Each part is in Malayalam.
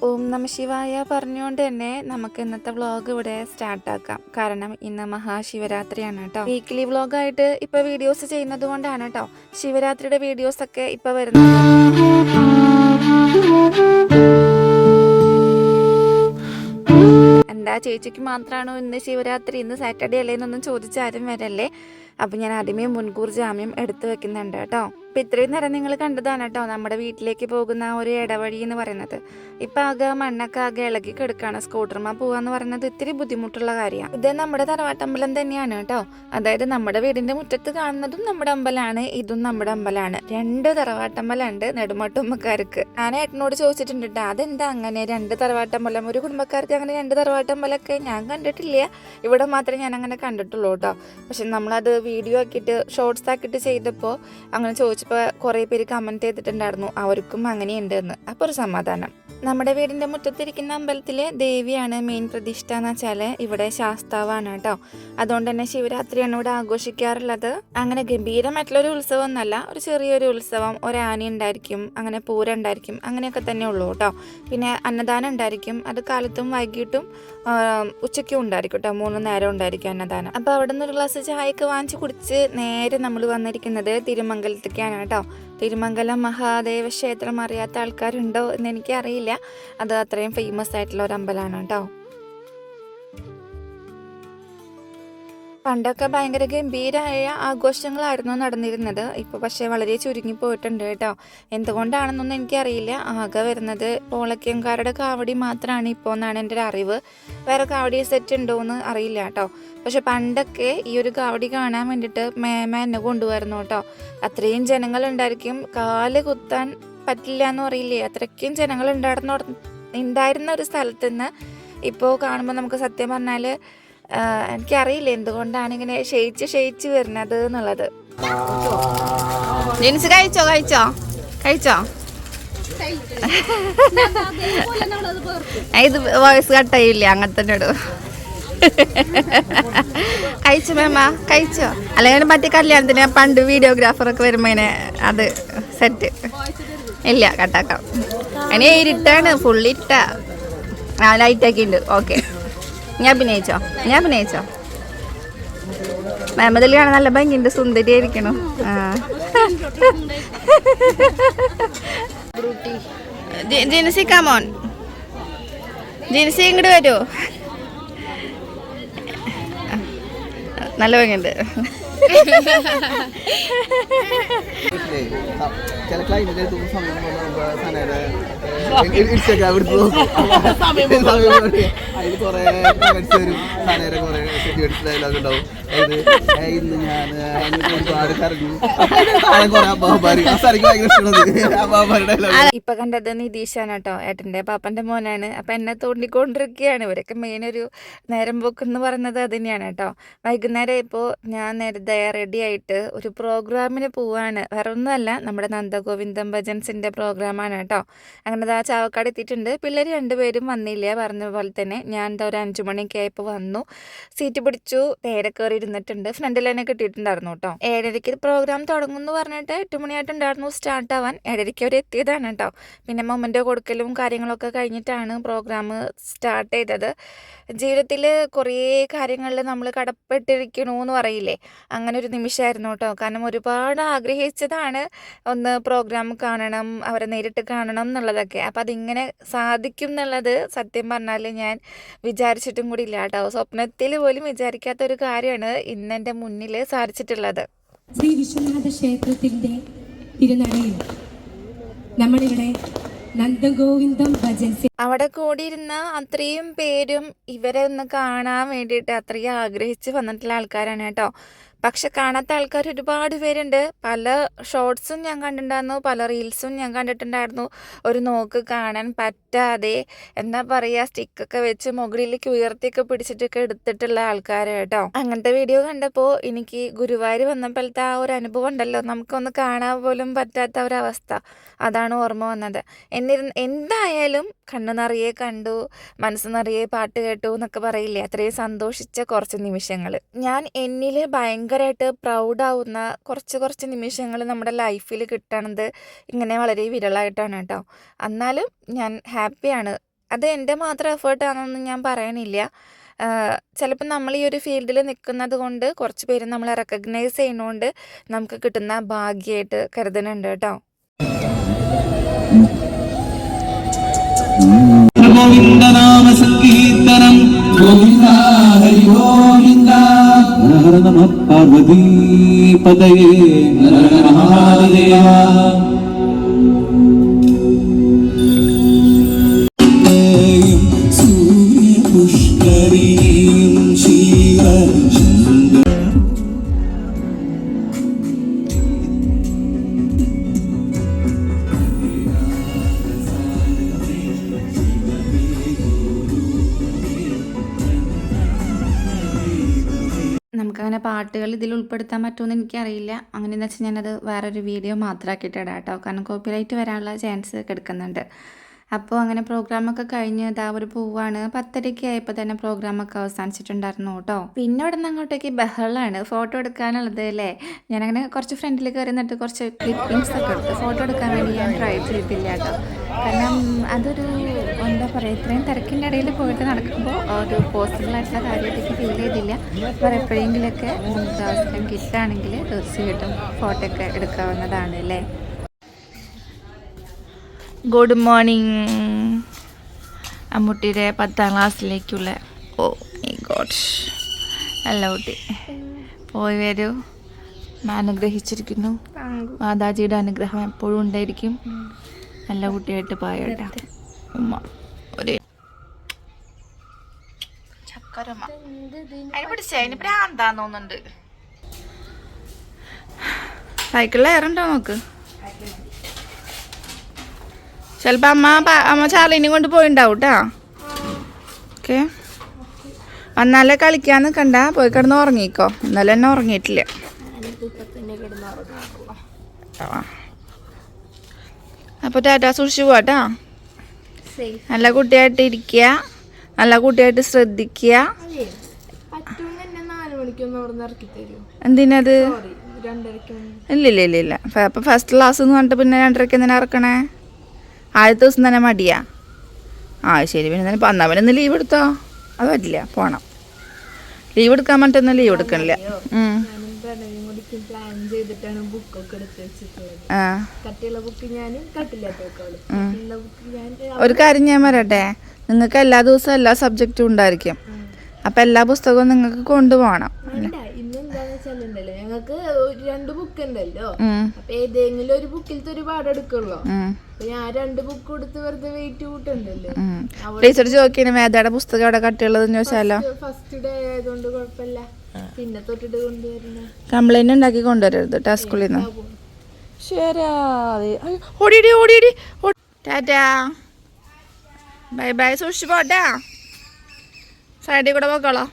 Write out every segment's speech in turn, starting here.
ഓം നമ ശിവായ പറഞ്ഞുകൊണ്ട് തന്നെ നമുക്ക് ഇന്നത്തെ വ്ളോഗ് ഇവിടെ സ്റ്റാർട്ടാക്കാം. കാരണം ഇന്ന് മഹാശിവരാത്രിയാണ് കേട്ടോ. വീക്ക്ലി വ്ളോഗായിട്ട് ഇപ്പോൾ വീഡിയോസ് ചെയ്യുന്നത് കൊണ്ടാണ് കേട്ടോ ശിവരാത്രിയുടെ വീഡിയോസൊക്കെ ഇപ്പോൾ വരുന്നത്. എന്താ ചേച്ചിക്ക് മാത്രമാണോ ഇന്ന് ശിവരാത്രി, ഇന്ന് സാറ്റർഡേ അല്ലേ എന്നൊന്നും ചോദിച്ചാരും വരല്ലേ. അപ്പം ഞാൻ ആദ്യമേ മുൻകൂർ ജാമ്യം എടുത്തു വെക്കുന്നുണ്ട് കേട്ടോ. അപ്പം ഇത്രയും നേരം നിങ്ങൾ കണ്ടതാണ് കേട്ടോ നമ്മുടെ വീട്ടിലേക്ക് പോകുന്ന ഒരു ഇടവഴി എന്ന് പറയുന്നത്. ഇപ്പം ആകെ മണ്ണൊക്കെ ആകെ ഇളകി കിടക്കുകയാണ്. സ്കൂട്ടർമ പോകാന്ന് പറയുന്നത് ഇത്തിരി ബുദ്ധിമുട്ടുള്ള കാര്യമാണ്. ഇത് നമ്മുടെ തറവാട്ടമ്പലം തന്നെയാണ് കേട്ടോ. അതായത് നമ്മുടെ വീടിൻ്റെ മുറ്റത്ത് കാണുന്നതും നമ്മുടെ അമ്പലമാണ്, ഇതും നമ്മുടെ അമ്പലമാണ്. 2 തറവാട്ടമ്പലമുണ്ട് നെടുമട്ടുമ്മക്കാർക്ക്. ഞാൻ ഏട്ടനോട് ചോദിച്ചിട്ടുണ്ട് കേട്ടോ, അതെന്താ അങ്ങനെ 2 തറവാട്ടമ്പലം? ഒരു കുടുംബക്കാർക്ക് അങ്ങനെ 2 തറവാട്ടമ്പലമൊക്കെ ഞാൻ കണ്ടിട്ടില്ല, ഇവിടെ മാത്രമേ ഞാൻ അങ്ങനെ കണ്ടിട്ടുള്ളൂ കേട്ടോ. പക്ഷെ നമ്മളത് വീഡിയോ ആക്കിയിട്ട് ഷോർട്സ് ആക്കിയിട്ട് ചെയ്തപ്പോൾ അങ്ങനെ ചോദിച്ചപ്പോൾ കുറേ പേര് കമൻറ്റ് ചെയ്തിട്ടുണ്ടായിരുന്നു അവർക്കും അങ്ങനെയുണ്ട് എന്ന്. അപ്പോൾ ഒരു സമാധാനം. നമ്മുടെ വീടിൻ്റെ മുറ്റത്തിരിക്കുന്ന അമ്പലത്തിലെ ദേവിയാണ് മെയിൻ പ്രതിഷ്ഠ എന്ന് വെച്ചാൽ ഇവിടെ ശാസ്താവാണ് കേട്ടോ. അതുകൊണ്ട് തന്നെ ശിവരാത്രിയാണ് ഇവിടെ ആഘോഷിക്കാറുള്ളത്. അങ്ങനെ ഗംഭീരമായിട്ടുള്ളൊരു ഉത്സവം ഒന്നല്ല, ഒരു ചെറിയൊരു ഉത്സവം, ഒരാന ഉണ്ടായിരിക്കും, അങ്ങനെ പൂരം ഉണ്ടായിരിക്കും, അങ്ങനെയൊക്കെ തന്നെ ഉള്ളൂ കേട്ടോ. പിന്നെ അന്നദാനം ഉണ്ടായിരിക്കും, അത് കാലത്തും വൈകിട്ടും ഉച്ചയ്ക്കും ഉണ്ടായിരിക്കും കേട്ടോ, 3 നേരം ഉണ്ടായിരിക്കും അന്നദാനം. അപ്പോൾ അവിടെ നിന്ന് ഒരു ഗ്ലാസ് ചായയൊക്കെ വാങ്ങിച്ച് കുടിച്ച് നേരെ നമ്മൾ വന്നിരിക്കുന്നത് തിരുമംഗലത്തേക്കാണ് കേട്ടോ. തിരുമംഗലം മഹാദേവ ക്ഷേത്രം അറിയാത്ത ആൾക്കാരുണ്ടോ എന്ന് എനിക്കറിയില്ല. അത് അത്രയും ഫേമസ് ആയിട്ടുള്ള ഒരു അമ്പലമാണ് കേട്ടോ. പണ്ടൊക്കെ ഭയങ്കര ഗംഭീരമായ ആഘോഷങ്ങളായിരുന്നു നടന്നിരുന്നത്. ഇപ്പോൾ പക്ഷേ വളരെ ചുരുങ്ങി പോയിട്ടുണ്ട് കേട്ടോ. എന്തുകൊണ്ടാണെന്നൊന്നും എനിക്കറിയില്ല. ആകെ വരുന്നത് പോളക്കംകാരുടെ കാവടി മാത്രമാണ് ഇപ്പോൾ എന്നാണ് എൻ്റെ ഒരു അറിവ്. വേറെ കാവടി സെറ്റ് ഉണ്ടോ എന്ന് അറിയില്ല കേട്ടോ. പക്ഷെ പണ്ടൊക്കെ ഈ ഒരു കാവടി കാണാൻ വേണ്ടിയിട്ട് മേമ എന്നെ കൊണ്ടുവരുന്നു കേട്ടോ. അത്രയും ജനങ്ങളുണ്ടായിരിക്കും, കാല് കുത്താൻ പറ്റില്ല എന്ന് പറയില്ലേ, അത്രയ്ക്കും ജനങ്ങൾ ഉണ്ടായിരുന്ന ഒരു സ്ഥലത്ത് നിന്ന് ഇപ്പോൾ കാണുമ്പോൾ നമുക്ക് സത്യം പറഞ്ഞാൽ എനിക്കറിയില്ല എന്തുകൊണ്ടാണ് ഇങ്ങനെ ക്ഷയിച്ച് വരുന്നത് എന്നുള്ളത്. ജിൻസ് കഴിച്ചോ ഇത് വോയിസ് കട്ടായില്ല, അങ്ങനെ തന്നെ ഇടും. കഴിച്ചോ മേമ, കഴിച്ചോ? അല്ലെങ്കിൽ മറ്റേ കല്യാണത്തിന് പണ്ട് വീഡിയോഗ്രാഫറൊക്കെ വരുമ്പോ അത് സെറ്റ് ഇല്ല, കട്ടാക്കാം. ഇനി ഇരുട്ടാണ്, ഫുള്ള് ഇരുട്ടാ. ലൈറ്റാക്കി ഉണ്ട്. ഓക്കെ, ഞാൻ അഭിനയിച്ചോ? മേമതിൽ കാണാൻ നല്ല ഭംഗിയുണ്ട്, സുന്ദരിയായിരിക്കണം. ജിൻസി കമോൺ, ജിൻസി ഇങ്ങോട്ട് വരുമോ? നല്ല ഭംഗിയുണ്ട്. ഇപ്പൊ കണ്ടത് നിതീഷാണ് കേട്ടോ, ഏട്ടന്റെ പാപ്പന്റെ മോനാണ്. അപ്പൊ എന്നെ തോണ്ടിക്കൊണ്ടിരിക്കുകയാണ്. ഇവരൊക്കെ മെയിൻ ഒരു നേരം പോക്കെന്ന് പറയുന്നത് അത് തന്നെയാണ് കേട്ടോ. വൈകുന്നേരം ഇപ്പോൾ ഞാൻ നേരത്തെ റെഡി ആയിട്ട് ഒരു പ്രോഗ്രാമിന് പോവാണ്. വേറെ ഒന്നുമല്ല, നമ്മുടെ നന്ദഗോവിന്ദം ഭജൻസിൻ്റെ പ്രോഗ്രാമാണ് കേട്ടോ. അങ്ങനെ ആ ചാവക്കാട് എത്തിയിട്ടുണ്ട്. പിള്ളേർ 2 പേരും വന്നില്ല, പറഞ്ഞ പോലെ തന്നെ. ഞാൻ എന്താ ഒരു 5 മണിയൊക്കെ ആയപ്പോൾ വന്നു, സീറ്റ് പിടിച്ചു, നേരെ കയറി ഇരുന്നിട്ടുണ്ട്. ഫ്രണ്ടിൽ തന്നെ കിട്ടിയിട്ടുണ്ടായിരുന്നു കേട്ടോ. 7:30 പ്രോഗ്രാം തുടങ്ങുമെന്ന് പറഞ്ഞിട്ട് 8 മണിയായിട്ടുണ്ടായിരുന്നു സ്റ്റാർട്ട് ആവാൻ. 7:30 അവർ എത്തിയതാണ് കേട്ടോ. പിന്നെ മൊമെൻ്റ് കൊടുക്കലും കാര്യങ്ങളൊക്കെ കഴിഞ്ഞിട്ടാണ് പ്രോഗ്രാം സ്റ്റാർട്ട് ചെയ്തത്. ജീവിതത്തിൽ കുറേ കാര്യങ്ങളിൽ നമ്മൾ കടപ്പെട്ടിരിക്കണമെന്ന് പറയില്ലേ, അങ്ങനെ ഒരു നിമിഷമായിരുന്നു കേട്ടോ. കാരണം ഒരുപാട് ആഗ്രഹിച്ചതാണ് ഒന്ന് പ്രോഗ്രാം കാണണം, അവരെ നേരിട്ട് കാണണം എന്നുള്ളതൊക്കെ. അപ്പം അതിങ്ങനെ സാധിക്കും എന്നുള്ളത് സത്യം പറഞ്ഞാൽ ഞാൻ വിചാരിച്ചിട്ടും കൂടി ഇല്ല കേട്ടോ. സ്വപ്നത്തിൽ പോലും വിചാരിക്കാത്തൊരു കാര്യമാണ് ഇന്ന് എൻ്റെ മുന്നിൽ സാധിച്ചിട്ടുള്ളത്. ശ്രീ വിശ്വനാഥ ക്ഷേത്രത്തിൻ്റെ തിരുനടയിൽ നമ്മളിവിടെ നന്ദഗോവിന്ദം ഭജൻസ് അവിടെ കൂടിയിരുന്ന അത്രയും പേരും ഇവരെ ഒന്ന് കാണാൻ വേണ്ടിയിട്ട് അത്രയും ആഗ്രഹിച്ച് വന്നിട്ടുള്ള ആൾക്കാരാണ് കേട്ടോ. പക്ഷെ കാണാത്ത ആൾക്കാർ ഒരുപാട് പേരുണ്ട്. പല ഷോർട്സും ഞാൻ കണ്ടിട്ടുണ്ടായിരുന്നു, പല റീൽസും ഞാൻ കണ്ടിട്ടുണ്ടായിരുന്നു. ഒരു നോക്ക് കാണാൻ പറ്റാതെ എന്താ പറയുക, സ്റ്റിക്കൊക്കെ വെച്ച് മുകളിലേക്ക് ഉയർത്തിയൊക്കെ പിടിച്ചിട്ടൊക്കെ എടുത്തിട്ടുള്ള ആൾക്കാർ കേട്ടോ. അങ്ങനത്തെ വീഡിയോ കണ്ടപ്പോൾ എനിക്ക് ഗുരുവായൂർ വന്നപ്പോഴത്തെ ആ ഒരു അനുഭവം ഉണ്ടല്ലോ, നമുക്കൊന്ന് കാണാൻ പോലും പറ്റാത്ത ഒരവസ്ഥ, അതാണ് ഓർമ്മ വന്നത്. എന്തായാലും കണ്ണു നിറയെ കണ്ടു, മനസ്സ് നിറയെ പാട്ട് കേട്ടു എന്നൊക്കെ പറയില്ലേ, അത്രയും സന്തോഷിച്ച കുറച്ച് നിമിഷങ്ങൾ. ഞാൻ എന്നിൽ ഭയങ്കരമായിട്ട് പ്രൗഡാവുന്ന കുറച്ച് നിമിഷങ്ങൾ നമ്മുടെ ലൈഫിൽ കിട്ടണത് ഇങ്ങനെ വളരെ വിരളമായിട്ടാണ് കേട്ടോ. എന്നാലും ഞാൻ ഹാപ്പിയാണ് അത് എൻ്റെ മാത്രം എഫേർട്ടാണെന്നൊന്നും ഞാൻ പറയണില്ല. ചിലപ്പോൾ നമ്മൾ ഈ ഒരു ഫീൽഡിൽ നിൽക്കുന്നത് കൊണ്ട് കുറച്ച് പേര് നമ്മളെ റെക്കഗ്നൈസ് ചെയ്യുന്നതുകൊണ്ട് നമുക്ക് കിട്ടുന്ന ഭാഗ്യമായിട്ട് കരുതുന്നുണ്ട് കേട്ടോ. ഗോവിന്ദ നാമ സങ്കീർത്തനം ഗോവിന്ദ ഹരി ഗോവിന്ദ ഹര നമഃ പാർവതീ പതയേ ഹര മഹാദേവ. നമുക്കങ്ങനെ പാട്ടുകൾ ഇതിൽ ഉൾപ്പെടുത്താൻ പറ്റുമെന്ന് എനിക്കറിയില്ല. അങ്ങനെയെന്ന് വെച്ചാൽ ഞാനത് വേറൊരു വീഡിയോ മാത്രമാക്കിയിട്ട് ഇടാം കേട്ടോ. കാരണം കോപ്പിറൈറ്റ് വരാനുള്ള ചാൻസ് കിടക്കുന്നുണ്ട്. അപ്പോൾ അങ്ങനെ പ്രോഗ്രാമൊക്കെ കഴിഞ്ഞ് ഇതാ ഒരു പോവാണ്. 10:30 ആയപ്പോൾ തന്നെ പ്രോഗ്രാമൊക്കെ അവസാനിച്ചിട്ടുണ്ടായിരുന്നു കേട്ടോ. പിന്നെ ഇവിടെ നിന്ന് അങ്ങോട്ടേക്ക് ബഹളമാണ് ഫോട്ടോ എടുക്കാനുള്ളത് അല്ലേ. ഞാനങ്ങനെ കുറച്ച് ഫ്രണ്ടിൽ കയറി നിന്നിട്ട് കുറച്ച് ക്ലിപ്പിങ്സ് ഒക്കെ എടുത്ത് ഫോട്ടോ എടുക്കാൻ വേണ്ടി ഞാൻ ട്രൈ ചെയ്തില്ല കേട്ടോ. കാരണം അതൊരു എന്താ പറയുക, ഇത്രയും തിരക്കിൻ്റെ ഇടയിൽ പോയിട്ട് നടക്കുമ്പോൾ ഒരു പോസിബിളായിട്ടുള്ള കാര്യമായിട്ട് ഫീൽ ചെയ്തില്ല. അപ്പോൾ എപ്പോഴെങ്കിലൊക്കെ നമുക്ക് അവസരം കിട്ടുകയാണെങ്കിൽ തീർച്ചയായിട്ടും ഫോട്ടോ ഒക്കെ എടുക്കാവുന്നതാണ് അല്ലേ. Good morning. അമ്മൂട്ടിയുടെ 10ാം ക്ലാസ്സിലേക്കുള്ള മൈ ഗോഡ് നല്ല കുട്ടി. പോയി വരൂ. അനുഗ്രഹിച്ചിരിക്കുന്നു. മാതാജിയുടെ അനുഗ്രഹം എപ്പോഴും ഉണ്ടായിരിക്കും. നല്ല കുട്ടിയായിട്ട് പോയട്ടാ ഉമ്മ. ഒരു ചക്കരമ്മ അതിന് പിടിച്ചേ അതിന് പ്രാന്താന്ന് തോന്നുന്നുണ്ട്. സൈക്കിളിൽ ഏറുണ്ടോ നോക്ക്. ചിലപ്പോൾ അമ്മ ചാർലിനെയും കൊണ്ട് പോയിണ്ടാവും കേട്ടോ. ഓക്കെ, വന്നാലേ കളിക്കാൻ നിൽക്കണ്ട, പോയി കിടന്ന് ഉറങ്ങിക്കോ. ഇന്നലെ തന്നെ ഉറങ്ങിയിട്ടില്ല. അപ്പോൾ ടാറ്റാ, സൂക്ഷിച്ചു പോവാട്ടാ. നല്ല കുട്ടിയായിട്ട് ഇരിക്കുക, നല്ല കുട്ടിയായിട്ട് ശ്രദ്ധിക്കുക. എന്തിനത്? ഇല്ല. അപ്പോൾ ഫസ്റ്റ് ക്ലാസ് എന്ന് പറഞ്ഞിട്ട് പിന്നെ 2:30 എന്തിനാ ഇറക്കണേ? ആദ്യത്തെ ദിവസം തന്നെ മടിയാ. ശരി, പിന്നെ തന്നെ എന്നാൽ പിന്നെ ലീവ് എടുത്തോ. അത് പറ്റില്ല, പോണം. ലീവ് എടുക്കാൻ പറ്റുന്ന ലീവ് എടുക്കണില്ല. ഒരു കാര്യം ഞാൻ പറയട്ടെ, നിങ്ങൾക്ക് എല്ലാ ദിവസവും എല്ലാ സബ്ജക്റ്റും ഉണ്ടായിരിക്കും. അപ്പം എല്ലാ പുസ്തകവും നിങ്ങൾക്ക് കൊണ്ടുപോകണം. ഞങ്ങൾക്ക് 2 ബുക്ക് ഉണ്ടല്ലോ. അപ്പൊ ഏതെങ്കിലും ഒരു ബുക്കിലത്തെ ഒരു പാഠം എടുക്കുള്ളൂ. ഞാൻ 2 ബുക്ക് കൊടുത്ത് വെറുതെ വെയിറ്റ് കൂട്ടുണ്ടല്ലോ. ടീച്ചർ ചോദിക്കണേ ഏതാടെ പുസ്തകം അവിടെ കട്ടിയുള്ളതെന്ന് ചോദിച്ചാലോ. ഫസ്റ്റ് ഡേ ആയതുകൊണ്ട് കുഴപ്പമില്ല. പിന്നെ തൊട്ടിട്ട് കൊണ്ടുവരുന്ന കംപ്ലൈന്റ് ഉണ്ടാക്കി കൊണ്ടുവരരുത് കേട്ടോ സ്കൂളിൽ നിന്ന്. ശരി, ഓടിയിടി. ടാറ്റാ, ബൈ ബൈ, സൂക്ഷിച്ചു പോട്ടാ. സൈഡിൽ കൂടെ പോക്കോളോ.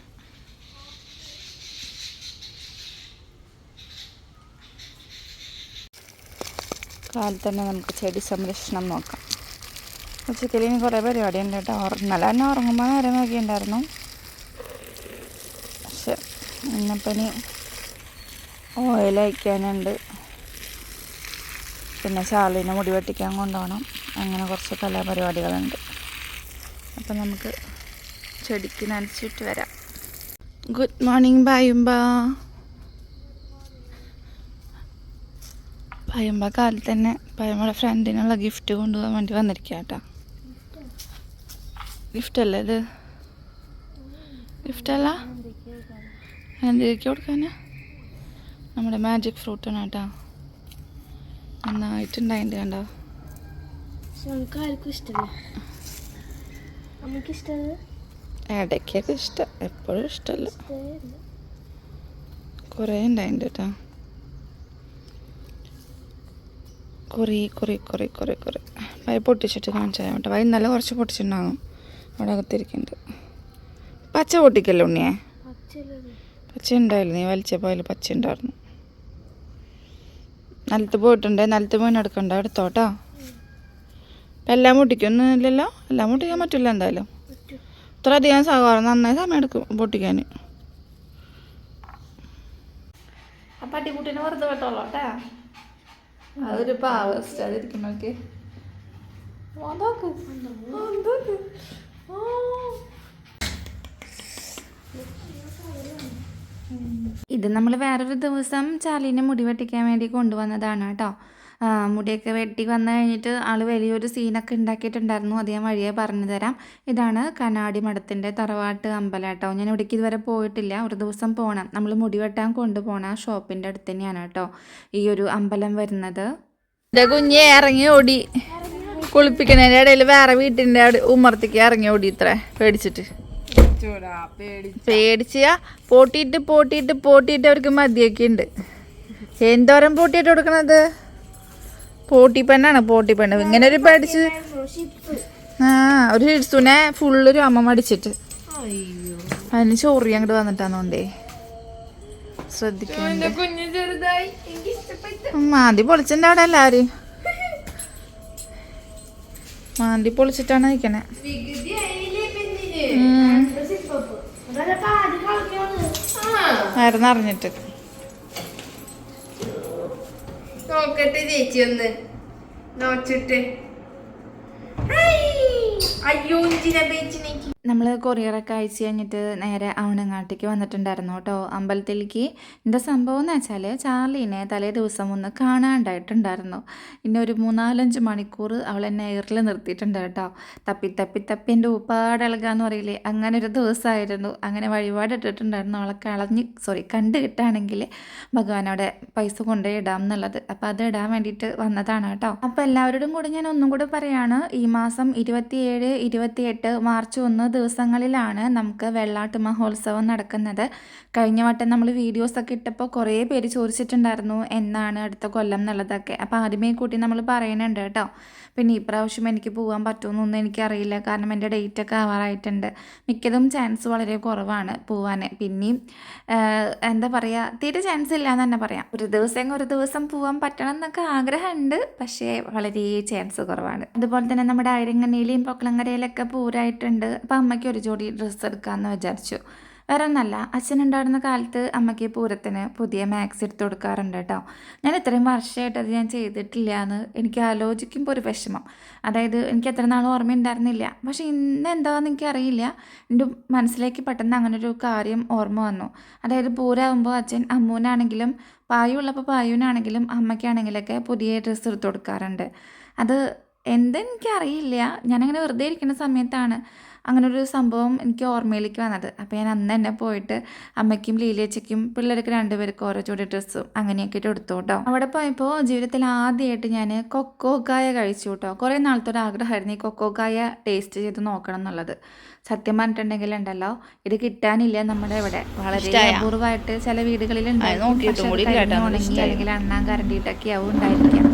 കാലത്ത് തന്നെ നമുക്ക് ചെടി സംരക്ഷണം നോക്കാം. ഉച്ചക്കൽ ഇനി കുറേ പരിപാടി ഉണ്ട് കേട്ടോ. ഇന്നലെ തന്നെ ഉറങ്ങുമ്പോൾ നേരം നോക്കിയിട്ടുണ്ടായിരുന്നു. പക്ഷെ ഇന്നിപ്പോൾ ഇനി ഓയിൽ അയക്കാനുണ്ട്, പിന്നെ ചാർലിനെ മുടി വെട്ടിക്കാൻ കൊണ്ടുപോകണം. അങ്ങനെ കുറച്ച് കലാപരിപാടികളുണ്ട്. അപ്പം നമുക്ക് ചെടിക്ക് നനച്ചിട്ട് വരാം. Good morning പായുമ്പ. പായുമ്പ കാലത്ത് തന്നെ പായുമ്പയുടെ ഫ്രണ്ടിനുള്ള ഗിഫ്റ്റ് കൊണ്ടുപോകാൻ വേണ്ടി വന്നിരിക്കുക കേട്ടോ. ഗിഫ്റ്റല്ലേ ഇത്? ഗിഫ്റ്റല്ല, എന്തിലേക്ക് കൊടുക്കാനാ? നമ്മുടെ മാജിക് ഫ്രൂട്ടാണ് കേട്ടോ. നന്നായിട്ടുണ്ടായിട്ട് കണ്ടോ. ഇടയ്ക്കൊക്കെ ഇഷ്ടം, എപ്പോഴും ഇഷ്ടമല്ല. കുറേ ഉണ്ടായിട്ടുണ്ട് കേട്ടോ. കുറേ പൈ പൊട്ടിച്ചിട്ട് കാണിച്ചാൽ കേട്ടോ. വൈ നല്ല കുറച്ച് പൊട്ടിച്ചിട്ടുണ്ടാകും അവിടെ അകത്തിരിക്കുന്നുണ്ട്. പച്ച പൊട്ടിക്കല്ലോ ഉണ്ണിയെ. പച്ച ഉണ്ടായില്ല, നീ വലിച്ചപ്പോൾ അതിൽ പച്ച ഉണ്ടായിരുന്നു. നിലത്ത് പോയിട്ടുണ്ട്, നിലത്ത് പോയി എടുക്കണ്ട, എടുത്തോട്ടോ. ഇപ്പം എല്ലാം പൊട്ടിക്കൊന്നും ഇല്ലല്ലോ. എല്ലാം പൊട്ടിക്കാൻ പറ്റില്ല എന്തായാലും. ഇത്ര അധികം സാധാരണ നന്നായി സമയം എടുക്കും പൊട്ടിക്കാൻ. അപ്പം അടിക്കുട്ടീനെ വെറുതെ കേട്ടോളൂ കേട്ടാ. അതൊരു പാവ അതിരിക്കണോക്കെ. ഇത് നമ്മൾ വേറൊരു ദിവസം ചാലീനെ മുടി വെട്ടിക്കാൻ വേണ്ടി കൊണ്ടുവന്നതാണ് കേട്ടോ. മുടിയൊക്കെ വെട്ടി വന്നു കഴിഞ്ഞിട്ട് ആൾ വലിയൊരു സീനൊക്കെ ഉണ്ടാക്കിയിട്ടുണ്ടായിരുന്നു. അത് ഞാൻ വഴിയെ പറഞ്ഞു തരാം. ഇതാണ് കനാടി മഠത്തിൻ്റെ തറവാട്ട് അമ്പലം കേട്ടോ. ഞാൻ ഇവിടേക്ക് ഇതുവരെ പോയിട്ടില്ല, ഒരു ദിവസം പോകണം. നമ്മൾ മുടി വെട്ടാൻ കൊണ്ടുപോകണ ആ ഷോപ്പിൻ്റെ അടുത്ത് തന്നെയാണ് കേട്ടോ ഈ ഒരു അമ്പലം വരുന്നത്. എൻ്റെ കുഞ്ഞെ ഇറങ്ങി ഓടി, കുളിപ്പിക്കുന്നതിൻ്റെ ഇടയിൽ വേറെ വീട്ടിൻ്റെ ഉമ്മർത്തേക്ക് ഇറങ്ങി ഓടി ഇത്ര പേടിച്ചിട്ട്. പേടിച്ചാ പോട്ടിയിട്ട് അവർക്ക് മതിയൊക്കെ ഉണ്ട്. എന്തോരം പോട്ടിയിട്ട് കൊടുക്കണത്? പോട്ടിപ്പെണ്ണാണ്, പോട്ടിപ്പെണ്ണ്. ഇങ്ങനെ ഒരു പേടിച്ച് ഒരു ഹിഡ്സുനെ ഫുള്ളൊരു അമ്മ മടിച്ചിട്ട് അതിന് ചോറി അങ്ങോട്ട് വന്നിട്ടാന്നോണ്ടേ ശ്രദ്ധിക്കുന്നുണ്ട്. മാന്തി പൊളിച്ചിട്ടുണ്ട് അവിടെ എല്ലാവരും. മാന്തി പൊളിച്ചിട്ടാണ് നിൽക്കണേ. അറിഞ്ഞിട്ട് നോക്കട്ടെ ചേച്ചി ഒന്ന് നോച്ചിട്ട്. അയ്യോ നമ്മൾ കൊറിയറൊക്കെ അയച്ചു കഴിഞ്ഞിട്ട് നേരെ അവണങ്ങാട്ടേക്ക് വന്നിട്ടുണ്ടായിരുന്നു കേട്ടോ അമ്പലത്തിലേക്ക്. എന്താ സംഭവം എന്ന് വെച്ചാൽ ചാർലീനെ തലേ ദിവസം ഒന്ന് കാണാണ്ടായിട്ടുണ്ടായിരുന്നു. പിന്നെ ഒരു 3-4-5 മണിക്കൂർ അവൾ എന്നെ എയറിൽ നിർത്തിയിട്ടുണ്ട് കേട്ടോ. തപ്പി എൻ്റെ ഉപ്പാടിളകാന്ന് പറയില്ലേ, അങ്ങനെ ഒരു ദിവസമായിരുന്നു. അങ്ങനെ വഴിപാട് ഇട്ടിട്ടുണ്ടായിരുന്നു അവളെ കണ്ടു കിട്ടുകയാണെങ്കിൽ ഭഗവാനോടെ പൈസ കൊണ്ടുപോയി ഇടാം എന്നുള്ളത്. അപ്പോൾ അത് ഇടാൻ വേണ്ടിയിട്ട് വന്നതാണ് കേട്ടോ. അപ്പോൾ എല്ലാവരോടും കൂടി ഞാൻ ഒന്നും കൂടി പറയാണ്, ഈ മാസം 27, 28, മാർച്ച് 1 ദിവസങ്ങളിലാണ് നമുക്ക് വെള്ളാട്ട് മഹോത്സവം നടക്കുന്നത്. കഴിഞ്ഞ വട്ടം നമ്മൾ വീഡിയോസൊക്കെ ഇട്ടപ്പോൾ കുറേ പേര് ചോദിച്ചിട്ടുണ്ടായിരുന്നു എന്നാണ് അടുത്ത കൊല്ലം എന്നുള്ളതൊക്കെ. അപ്പോൾ ആദ്യമേ കൂട്ടി നമ്മൾ പറയുന്നുണ്ട് കേട്ടോ. പിന്നെ ഈ പ്രാവശ്യം എനിക്ക് പോകാൻ പറ്റുമെന്നൊന്നും എനിക്കറിയില്ല, കാരണം എൻ്റെ ഡേറ്റൊക്കെ ആവാറായിട്ടുണ്ട്. മിക്കതും ചാൻസ് വളരെ കുറവാണ് പോവാൻ. പിന്നെയും എന്താ പറയുക, തീരെ ചാൻസ് ഇല്ല എന്ന് തന്നെ പറയാം. ഒരു ദിവസം പോകാൻ പറ്റണം എന്നൊക്കെ ആഗ്രഹമുണ്ട്, പക്ഷേ വളരെ ചാൻസ് കുറവാണ്. അതുപോലെ തന്നെ നമ്മുടെ ആയിരങ്ങണിയിലെയും പൊക്കളങ്കരയിലൊക്കെ പൂരായിട്ടുണ്ട്. അപ്പോൾ അമ്മയ്ക്ക് ഒരു ജോഡി ഡ്രസ്സ് എടുക്കാമെന്ന് വിചാരിച്ചു. വേറെ ഒന്നല്ല, അച്ഛനുണ്ടായിരുന്ന കാലത്ത് അമ്മയ്ക്ക് പൂരത്തിന് പുതിയ മാക്സി എടുത്ത് കൊടുക്കാറുണ്ട് കേട്ടോ. ഞാൻ ഇത്രയും വർഷമായിട്ട് അത് ഞാൻ ചെയ്തിട്ടില്ല എന്ന് എനിക്ക് ആലോചിക്കുമ്പോൾ ഒരു വിഷമം. അതായത് എനിക്ക് എത്ര നാളും ഓർമ്മയുണ്ടായിരുന്നില്ല, പക്ഷേ ഇന്ന് എന്താണെന്ന് എനിക്കറിയില്ല, എൻ്റെ മനസ്സിലേക്ക് പെട്ടെന്ന് അങ്ങനൊരു കാര്യം ഓർമ്മ വന്നു. അതായത് പൂരമാകുമ്പോൾ അച്ഛൻ അമ്മൂനാണെങ്കിലും പായുള്ളപ്പോൾ പായുവിനാണെങ്കിലും അമ്മയ്ക്കാണെങ്കിലൊക്കെ പുതിയ ഡ്രസ്സ് എടുത്ത് കൊടുക്കാറുണ്ട്. അത് എന്തെനിക്കറിയില്ല, ഞാനങ്ങനെ വെറുതെ ഇരിക്കുന്ന സമയത്താണ് അങ്ങനൊരു സംഭവം എനിക്ക് ഓർമ്മയിലേക്ക് വന്നത്. അപ്പോൾ ഞാൻ അന്ന് തന്നെ പോയിട്ട് അമ്മയ്ക്കും ലീലേച്ചയ്ക്കും പിള്ളേർക്ക് 2 പേർക്ക് ഓരോ ജോഡി ഡ്രസ്സും അങ്ങനെയൊക്കെ ഇട്ട് എടുത്തു കേട്ടോ. അവിടെ പോയപ്പോൾ ജീവിതത്തിൽ ആദ്യമായിട്ട് ഞാൻ കൊക്കോക്കായ കഴിച്ചു കേട്ടോ. കുറേ നാളത്തെ ഒരു ആഗ്രഹമായിരുന്നു ഈ കൊക്കോക്കായ ടേസ്റ്റ് ചെയ്ത് നോക്കണം എന്നുള്ളത്. സത്യം പറഞ്ഞിട്ടുണ്ടെങ്കിൽ ഉണ്ടല്ലോ, ഇത് കിട്ടാനില്ല നമ്മുടെ ഇവിടെ. വളരെ അപൂർവമായിട്ട് ചില വീടുകളിൽ ഉണങ്ങി അല്ലെങ്കിൽ അണ്ണാൻ കരണ്ടിയിട്ടൊക്കെ ആവും ഉണ്ടായിരിക്കാം.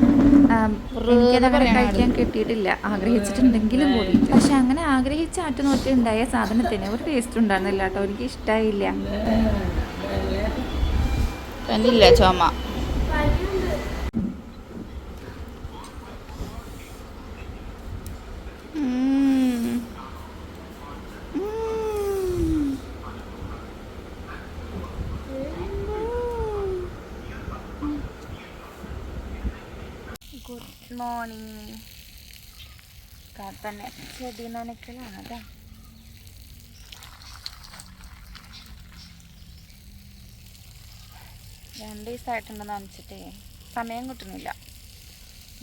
എനിക്കതങ്ങനെ കഴിക്കാൻ കിട്ടിയിട്ടില്ല, ആഗ്രഹിച്ചിട്ടുണ്ടെങ്കിലും കൂടി. പക്ഷെ അങ്ങനെ ആഗ്രഹിച്ച് ആറ്റുനോറ്റി ഉണ്ടായ സാധനത്തിന് ഒരു ടേസ്റ്റ് ഉണ്ടായിരുന്നില്ല കേട്ടോ. എനിക്ക് ഇഷ്ടമായില്ല. ചുമ ഗുഡ് മോർണിംഗ്. തന്നെ ചെടി നനയ്ക്കലാണ് കേട്ടോ. രണ്ട് ദിവസമായിട്ടുണ്ട് നനച്ചിട്ടേ, സമയം കിട്ടുന്നില്ല,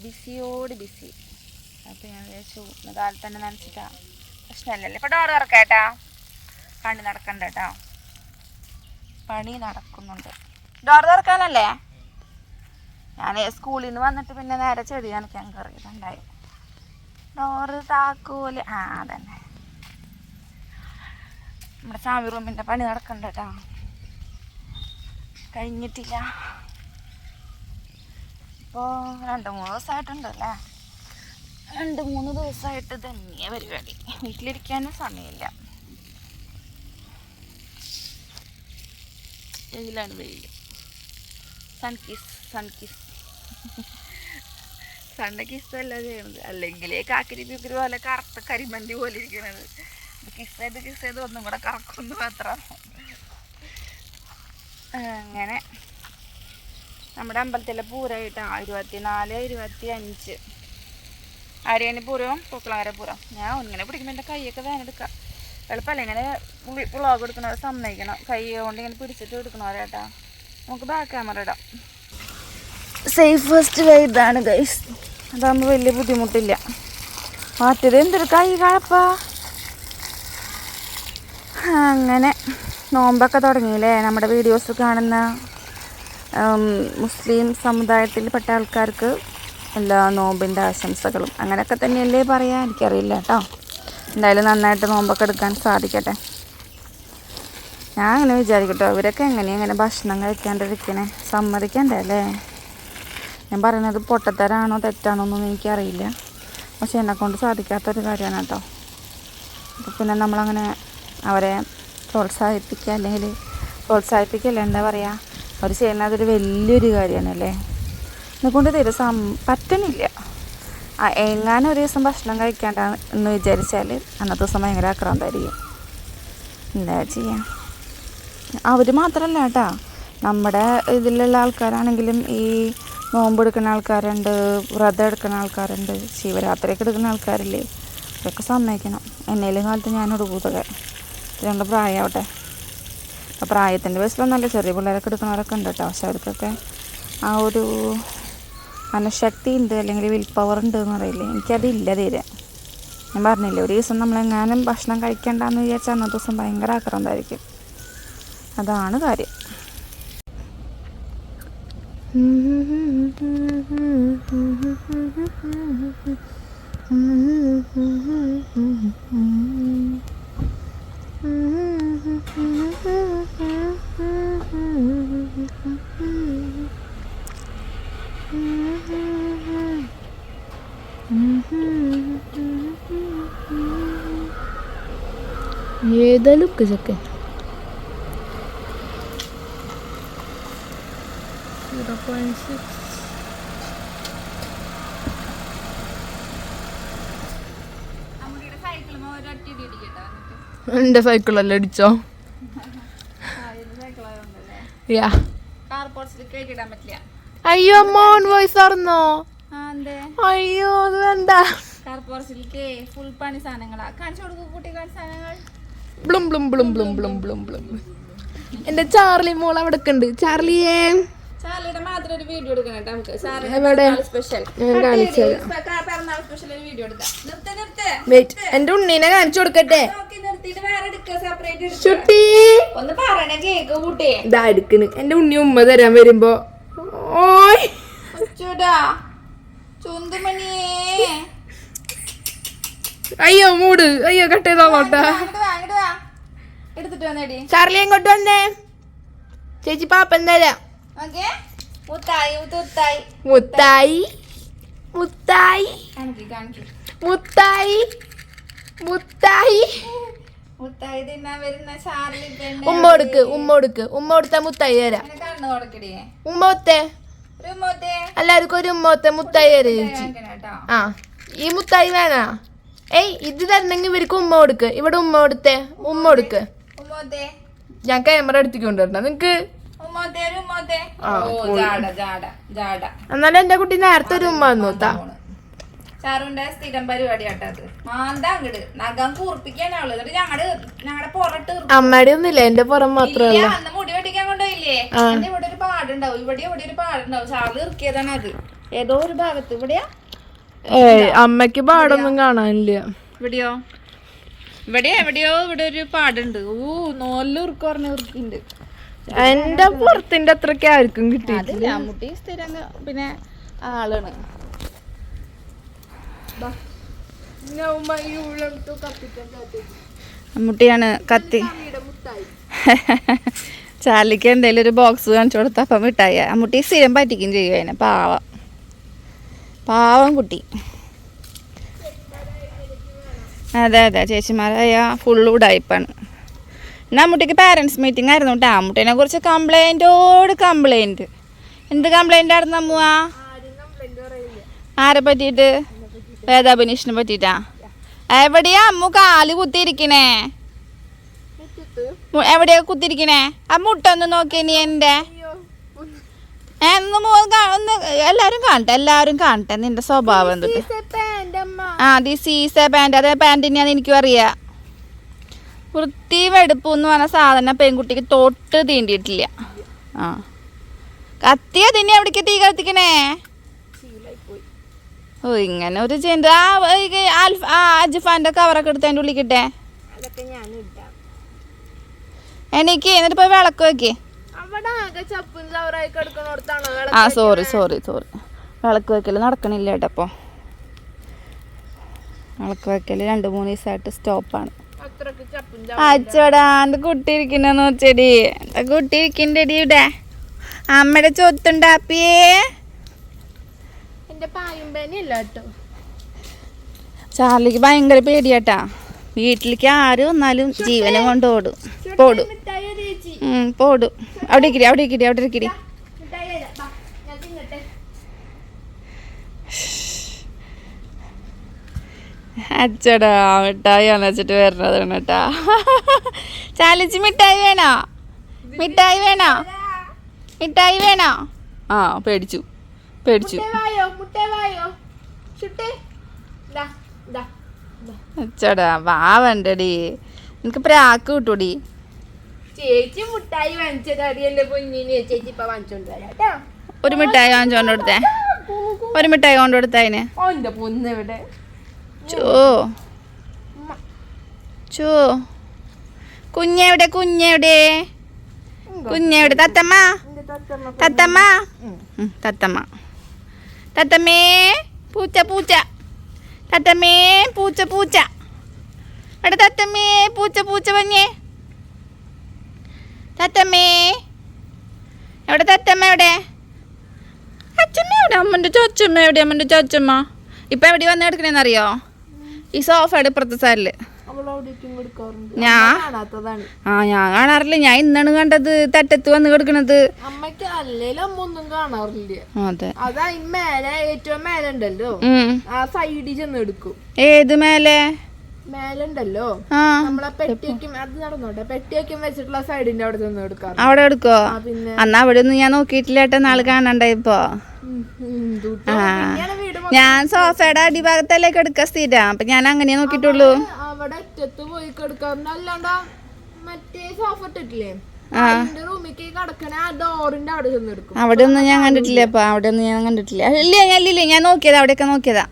ബിസിയോട് ബിസി. അപ്പോൾ ഞാൻ വിചാരിച്ചു ഇന്ന് കാലത്ത് തന്നെ നനച്ചിട്ടാ പ്രശ്നമല്ലല്ലേ. ഇപ്പോൾ ഡോർ തുറക്കേട്ടാ, പണി നടക്കണ്ട കേട്ടോ, പണി നടക്കുന്നുണ്ട്. ഡോർ തുറക്കാനല്ലേ ഞാൻ സ്കൂളിൽ നിന്ന് വന്നിട്ട് പിന്നെ നേരെ ചെടി നനയ്ക്കാൻ കയറിയിട്ടുണ്ടായി. ഡോറ് താക്കോല് അതന്നെ. നമ്മുടെ സ്വാമി റൂമിൻ്റെ പണി നടക്കണ്ട കേട്ടോ, കഴിഞ്ഞിട്ടില്ല. ഇപ്പോൾ 2-3 ദിവസമായിട്ടുണ്ട് അല്ലേ. 2-3 ദിവസമായിട്ട് തന്നെയാണ് പരിപാടി. വീട്ടിലിരിക്കാനും സമയമില്ല. വെയിലാണ് വെയിൽ. സൺകിസ് സണ്ണ കിസ്സല്ല ചെയ്യണത്, അല്ലെങ്കിൽ കാക്കിരി പിക്കിരി പോലെ കറുത്ത കരിമന്തി പോലെ ഇരിക്കണത്. കിസ് ചെയ്ത് ഒന്നും കൂടെ കറക്കുമെന്ന് മാത്രം. അങ്ങനെ നമ്മുടെ അമ്പലത്തിലെ പൂരമായിട്ടാണ് 24, 25 അരിയണിപ്പൂരവും പൂക്കളങ്ങരപ്പൂരം. ഞാൻ ഇങ്ങനെ പിടിക്കുമ്പോൾ എൻ്റെ കൈയൊക്കെ വേനെടുക്കാം. എളുപ്പമല്ല ഇങ്ങനെ വ്ളോഗ് എടുക്കണവരെ സമ്മതിക്കണം. കൈ കൊണ്ട് ഇങ്ങനെ പിടിച്ചിട്ട് എടുക്കണവരേട്ടാ. നമുക്ക് ബാക്ക് ക്യാമറ ഇടാം. സേഫസ്റ്റ് വേ ഇതാണ് ഗൈസ്. അതാകുമ്പോൾ വലിയ ബുദ്ധിമുട്ടില്ല. മറ്റേത് എന്തൊരു കൈ കഴപ്പാ. അങ്ങനെ നോമ്പൊക്കെ തുടങ്ങിയില്ലേ. നമ്മുടെ വീഡിയോസ് കാണുന്ന മുസ്ലിം സമുദായത്തിൽപ്പെട്ട ആൾക്കാർക്ക് എല്ലാ നോമ്പിൻ്റെ ആശംസകളും അങ്ങനെയൊക്കെ തന്നെയല്ലേ പറയാൻ. എനിക്കറിയില്ല കേട്ടോ. എന്തായാലും നന്നായിട്ട് നോമ്പൊക്കെ എടുക്കാൻ സാധിക്കട്ടെ. ഞാൻ അങ്ങനെ വിചാരിക്കട്ടോ, ഇവരൊക്കെ എങ്ങനെയാണ് ഭക്ഷണം കഴിക്കാണ്ടിരിക്കണേ? സമ്മതിക്കണ്ടേ അല്ലേ? ഞാൻ പറയുന്നത് പൊട്ടത്തരാണോ തെറ്റാണോ എന്നൊന്നും എനിക്കറിയില്ല. പക്ഷെ എന്നെക്കൊണ്ട് സാധിക്കാത്തൊരു കാര്യമാണ് കേട്ടോ. അപ്പോൾ പിന്നെ നമ്മളങ്ങനെ അവരെ പ്രോത്സാഹിപ്പിക്കുക, അല്ലെങ്കിൽ പ്രോത്സാഹിപ്പിക്കല്ലേ എന്താ പറയുക, അവർ ചെയ്യുന്നത് അതൊരു വലിയൊരു കാര്യമാണല്ലേ. എന്നെക്കൊണ്ട് തീരെ പറ്റണില്ല. എങ്ങാനും ഒരു ദിവസം ഭക്ഷണം കഴിക്കാണ്ടാണ് എന്ന് വിചാരിച്ചാൽ അന്നത്തെ ദിവസം ഭയങ്കര ആക്രാന്തായിരിക്കും. എന്താ ചെയ്യാം. അവർ മാത്രമല്ല കേട്ടോ, നമ്മുടെ ഇതിലുള്ള ആൾക്കാരാണെങ്കിലും ഈ നോമ്പ് എടുക്കുന്ന ആൾക്കാരുണ്ട്, വ്രതം എടുക്കുന്ന ആൾക്കാരുണ്ട്, ശിവരാത്രിയൊക്കെ എടുക്കുന്ന ആൾക്കാരില്ലേ, ഇതൊക്കെ സമ്മതിക്കണം. എന്നേലും കാലത്ത് ഞാൻ എടുക്കൂതൊക്കെ രണ്ട് പ്രായമാവട്ടെ. അപ്പോൾ പ്രായത്തിൻ്റെ ബസ്സിലൊന്നുമല്ല, ചെറിയ പിള്ളേരൊക്കെ എടുക്കുന്നവരൊക്കെ ഉണ്ട് കേട്ടോ. പക്ഷെ അവർക്കൊക്കെ ആ ഒരു മനഃശക്തി ഉണ്ട്, അല്ലെങ്കിൽ വിൽ പവർ ഉണ്ട് എന്ന് പറയില്ലേ, എനിക്കതില്ല തീരെ. ഞാൻ പറഞ്ഞില്ലേ, ഒരു ദിവസം നമ്മളെങ്ങാനും ഭക്ഷണം കഴിക്കണ്ടെന്ന് വിചാരിച്ചാൽ അന്നത്തെ ദിവസം ഭയങ്കര ആക്രാന്തായിരിക്കും. അതാണ് കാര്യം. ഏതാ ലുക്ക് ചെക്കൻ? 0.6. എന്റെ സൈക്കിളല്ലേ അടിച്ചോ? അയ്യോ മോൺ വോയിസ് അറിഞ്ഞോ? അയ്യോ അത് വേണ്ട. ഫുൾ പണി സാധനങ്ങളാ. കാണിച്ചു കൊടുക്കും കുട്ടികൾ സാധനങ്ങൾ. ബ്ലും ബ്ലും ബ്ലും ബ്ലും ബ്ലും ബ്ലും ബ്ലും. എന്റെ ചാർലി മോൾ അവിടെ ഉണ്ട്. ചാർലിയേ, ചാർലിയുടെ മാത്രം ഒരു വീഡിയോ എടുക്കണം കേട്ടോ നമുക്ക്. സ്പെഷ്യൽ ഞാൻ കാണിച്ചു തരാം. പിറന്നാൾ സ്പെഷ്യൽ ഒരു വീഡിയോ എടുക്കാം. വെയിറ്റ്, എന്റെ ഉണ്ണീനെ കാണിച്ചു കൊടുക്കട്ടെ. ചുട്ടി ഒന്ന് പറയണ കേക്ക് കൂട്ടേ. ഇതാ എടുക്കണ് എന്റെ ഉണ്ണി ഉമ്മ തരാൻ വരുമ്പോ. ഓയ് ചുന്തുമണിയേ. അയ്യോ മൂട്, അയ്യോ കട്ട് ചെയ്തോട്ടെ. എടുത്തിട്ട് വന്നേടി. ചാർലി എങ്ങോട്ട് വന്നേ? ചേച്ചി പാപ്പൻ തരാം. മുത്തായി മുത്തായി മുത്തായി മുത്തായി കാണിക്ക്. മുത്തായി മുത്തായി. മുത്തായി തിന്നാൻ വരുന്ന ചാർലി പെണ്ണ്. ഉമ്മ കൊടുക്ക്, ഉമ്മ കൊടുക്ക്. ഉമ്മ കൊടുത്ത മുത്തായി തരാം. കണ്ണു കൊടുക്കടിയേ. ഉമ്മോത്തെ എല്ലാവർക്കും ഒരു ഉമ്മോത്തെ മുത്തായി തരാ ചേച്ചി. ആ ഈ മുത്തായി വേണ. ഏയ് ഇത് തരണമെങ്കിൽ ഇവർക്ക് ഉമ്മ കൊടുക്ക്. ഇവിടെ ഉമ്മ കൊടുത്തേ. ഉമ്മ കൊടുക്ക്. ഞാൻ ക്യാമറ എടുത്തിക്കൊണ്ടിരുന്ന നിങ്ങക്ക്. എന്നാലും എന്റെ കുട്ടി നേരത്തെ ഒരു ഉമ്മ വന്നോത്താ. ചാറുന്റെ സ്ഥിരം പരിപാടിയാട്ടത്. മാന്താങ്ങട് നഖം കൂർപ്പിക്കാനാള്. ഞങ്ങളുടെ പുറത്ത് അമ്മയുടെ ഒന്നുമില്ല, എന്റെ പുറം മാത്രമല്ല. അന്ന് മുടി വെട്ടിക്കാൻ കൊണ്ടുപോയില്ലേ, ഇവിടെ ഒരു പാടുണ്ടാവും, ഇവിടെ ഒരു പാടുണ്ടാവും. ചാർല് ഇറക്കിയതാണ് അത് ഏതോ ഒരു ഭാഗത്ത്. ഇവിടെയാ? അമ്മക്ക് പാടൊന്നും കാണാനില്ല. ഇവിടെയോ? എവിടെയോ ഇവിടെ ഒരു പാടുണ്ട്. നല്ല ഉറുക്കുറഞ്ഞ ഉറുക്കുണ്ട്. എന്റെ പുറത്തിന്റെ അത്രക്ക് ആർക്കും കിട്ടിയിട്ടില്ല. മുട്ടി സ്ഥിരം പിന്നെ ആളാണ്. മുട്ടിയാണ് കത്തി. ചാർലിക്ക് എന്തേലും ഒരു ബോക്സ് കാണിച്ചു കൊടുത്ത അപ്പം മിഠായി. അമ്മുട്ടി സ്ഥിരം പറ്റിക്കും ചെയ്യും അതിനെ. പാവം കുട്ടി. അതെ ചേച്ചിമാരായ ഫുള്ള് ഉടായിപ്പാണ്. എന്നാൽ അമ്മൂട്ടിക്ക് പാരൻസ് മീറ്റിംഗ് ആയിരുന്നു കേട്ടോ. അമ്മൂട്ടിനെ കുറിച്ച് കംപ്ലൈൻറ്റ്. എന്ത് കംപ്ലൈൻ്റ് ആയിരുന്നു അമ്മുവ? ആരെ പറ്റിയിട്ട്? വേദാഭിനീഷിനെ പറ്റിയിട്ടാ? എവിടെയാ അമ്മു കാല് കുത്തിയിരിക്കണേ? എവിടെയാ കുത്തിയിരിക്കണേ? ആ മുട്ട ഒന്ന് നോക്കിയ നീ. എൻ്റെ ഒന്ന് എല്ലാരും കാണട്ടെ നിന്റെ സ്വഭാവം എന്തിട്ട്. ആ ദിസ് ഈസ് എ പാൻറ്. അതേ പാൻറ്റിനെയാന്ന് എനിക്കും അറിയാം. വൃത്തി വെടുപ്പ് എന്ന് പറഞ്ഞ സാധനം പെൺകുട്ടിക്ക് തൊട്ട് തീണ്ടിയിട്ടില്ല. ആ കത്തിയ തിന്നെ എവിടേക്ക് തീ കത്തിക്കണേ? ഓ ഇങ്ങനെ ഒരു ചെണ്ട്. അജ്ഫാന്റെ കവറൊക്കെ എടുത്ത് അതിൻ്റെ ഉള്ളിക്കിട്ടെ എനിക്ക്. എന്നിട്ട് പോയി വിളക്ക് വെക്കേ. ആ സോറി വിളക്ക് വെക്കല് നടക്കണില്ല കേട്ടോ. അപ്പോൾ വിളക്ക് വെക്കല് 2-3 ദിവസമായിട്ട് സ്റ്റോപ്പാണ്. അച്ചോടാ എൻ്റെ കുട്ടി ഇരിക്കണെന്ന് വെച്ചടി. എൻ്റെ കുട്ടി ഇരിക്കണ്ടടി ഇവിടെ. അമ്മയുടെ ചൊത്തുണ്ടാപ്പിയേ. ചാർലിക്ക് ഭയങ്കര പേടിയാട്ടാ. വീട്ടിലേക്ക് ആര് വന്നാലും ജീവനം കൊണ്ട് പോടും. അവിടെ ഇരിക്കടി. അച്ചടാ മിഠായി വെച്ചിട്ട് വരണതാണ് കേട്ടാ. ചാലിച്ച് മിഠായി വേണോ? ആ പേടിച്ചു. അച്ചടാ വാവണ്ടടി. എനിക്ക് പ്രാക്ക് കിട്ടൂടി. ചേച്ചി മുട്ടായി വാങ്ങിച്ചതടിയല്ലേ പൊന്നിന്. ചേച്ചി ഇപ്പൊ വാങ്ങിച്ചോണ്ട് വരാട്ടോ. ഒരു മിഠായി വാങ്ങിച്ചോണ്ട് കൊടുത്തേ. ഒരു മിഠായി കൊണ്ട് കൊടുത്തതിന് പൊന്നെവിടെ ചോ കുഞ്ഞെവിടെ? തത്തമ്മേ പൂച്ച തത്തമ്മേ പൂച്ച എവിടെ തത്തമ്മേ പൂച്ച പഞ്ഞേ തത്തമ്മേ എവിടെ? തത്തമ്മ എവിടെ? അച്ഛമ്മ എവിടെ? അമ്മൻ്റെ ചച്ചമ്മ ഇപ്പൊ എവിടെ വന്ന് കിടക്കണേന്നറിയോ? ഈ സോഫയുടെ ഇപ്പുറത്തെ സൈഡില്. ഞാൻ കാണാറില്ല. ഞാൻ ഇന്നാണ് കണ്ടത് തട്ടത്ത് വന്ന് കിടക്കണത്. അമ്മക്ക് അല്ലേലും അമ്മ ഒന്നും കാണാറില്ല. അതെ അതാ മേലെ ഏറ്റവും മേലെ ഉണ്ടല്ലോ ആ സൈഡിൽ ചെന്ന് എടുക്കും. ഏത് മേലെ? മേലുണ്ടല്ലോ നമ്മളെ പെട്ടിയൊക്കെ അത് നടന്നോട്ടെ. പെട്ടിയൊക്കെ വെച്ചിട്ടുള്ള സൈഡിന്റെ അവിടെ ചെന്ന് എടുക്കാം. അവിടെ എടുക്കോ? അന്ന് അവിടെ ഒന്നും ഞാൻ നോക്കിയിട്ടില്ല കേട്ടോ. നാളെ കാണണ്ടായിപ്പോ. ഞാൻ സോഫയുടെ അടിഭാഗത്തേക്ക് എടുക്കാൻ സ്ഥിരം. അപ്പൊ ഞാൻ അങ്ങനെ നോക്കിട്ടുള്ളൂ. അവിടെ അറ്റത്ത് പോയി കിടക്കാറുണ്ട്. അല്ലാണ്ടാ മറ്റേ സോഫ ഇട്ടിട്ടില്ലേ റൂമിലേക്ക് കടക്കണ ആ ഡോറിന്റെ അവിടെ ചെന്ന് എടുക്കും. അവിടെ ഒന്നും ഞാൻ കണ്ടിട്ടില്ല. അപ്പൊ അവിടെ ഒന്നും ഞാൻ കണ്ടിട്ടില്ല. ഇല്ല ഞാൻ നോക്കിയതാ. അവിടെയൊക്കെ നോക്കിയതാ.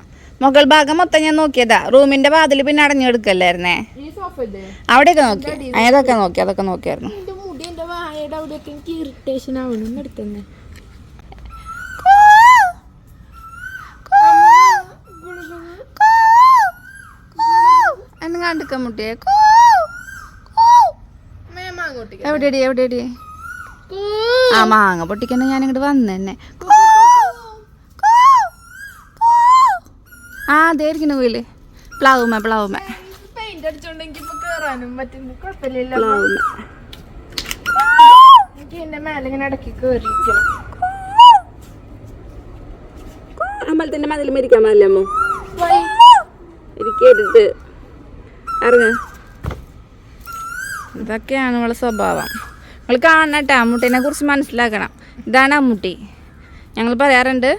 മുകൾ ഭാഗം മൊത്തം ഞാൻ നോക്കിയതാ. റൂമിന്റെ വാതില് പിന്നെ അടഞ്ഞെടുക്കല്ലായിരുന്നേ. അവിടെയൊക്കെ നോക്കി. അതൊക്കെ നോക്കിയായിരുന്നു. മുടി എന്റെ വായയുടെ അവിടെയൊക്കെ എനിക്ക് ഇറിറ്റേഷൻ ആവണം. എടുത്തന്നെ കണ്ടിക്കാൻ മുട്ടിയെ. എവിടെയടി? ആ മാങ്ങ പൊട്ടിക്കന്നെ ഞാൻ ഇങ്ങോട്ട് വന്നെ. ആ അതായിരിക്കണ വീല് പ്ലാവുമ പെയിന്റ് അടിച്ചോണ്ടെങ്കിൽ ഇപ്പൊ കേറാനും പറ്റും. കുഴപ്പമില്ല. എനിക്ക് എന്റെ മേലെ ഇങ്ങനെ ഇടയ്ക്ക് കേറിയിരിക്കണം. അമ്പലത്തിന്റെ മതിൽ മരിക്കാൻ പാടില്ല അമ്മ. ഇരിക്കരുത്. അറിഞ്ഞ ഇതൊക്കെയാണ് അവളെ സ്വഭാവം. നിങ്ങൾ കാണട്ടെ. അമ്മൂട്ടീനെ കുറിച്ച് മനസ്സിലാക്കണം. ഇതാണ് അമ്മൂട്ടി. ഞങ്ങൾ പറയാറുണ്ട്.